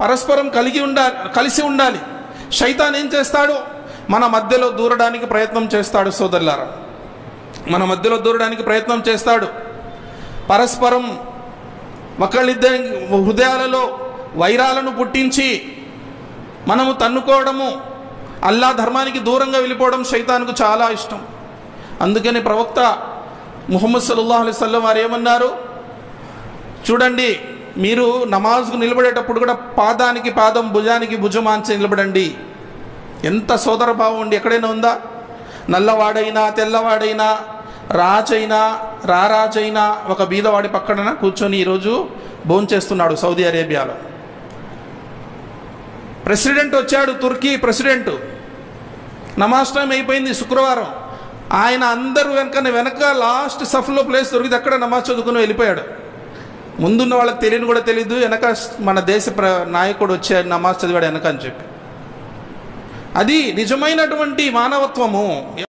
పరస్పరం కలిసి ఉండాలి. శైతాన్ ఏం చేస్తాడు? మన మధ్యలో దూరడానికి ప్రయత్నం చేస్తాడు. సోదరులారా, మన మధ్యలో దూరడానికి ప్రయత్నం చేస్తాడు. పరస్పరం ఒకళ్ళిద్దరి హృదయాలలో వైరాలను పుట్టించి మనము తన్నుకోవడము, అల్లా ధర్మానికి దూరంగా వెళ్ళిపోవడం శైతాన్కు చాలా ఇష్టం. అందుకని ప్రవక్త ముహమ్మద్ సల్లల్లాహు అలైహి వసల్లం వారు ఏమన్నారు? చూడండి, మీరు నమాజ్కు నిలబడేటప్పుడు కూడా పాదానికి పాదం, భుజానికి భుజం ఆంచి నిలబడండి. ఎంత సోదర భావం అండి! ఎక్కడైనా ఉందా? నల్లవాడైనా తెల్లవాడైనా, రాజైనా రారాజైనా ఒక బీదవాడి పక్కన కూర్చొని ఈరోజు భోంచేస్తున్నాడు సౌదీ అరేబియాలో. ప్రెసిడెంట్ వచ్చాడు, తుర్కీ ప్రెసిడెంట్. నమాజ్ టైం అయిపోయింది శుక్రవారం. ఆయన అందరూ వెనక లాస్ట్ సఫ్లో ప్లేస్ దొరికితే అక్కడ నమాజ్ చదువుకుని వెళ్ళిపోయాడు. ముందున్న వాళ్ళకి తెలియని కూడా తెలీదు, వెనక మన దేశ నాయకుడు వచ్చాడు నమాజ్ చదివాడు వెనక అని చెప్పి. అది నిజమైనటువంటి మానవత్వము.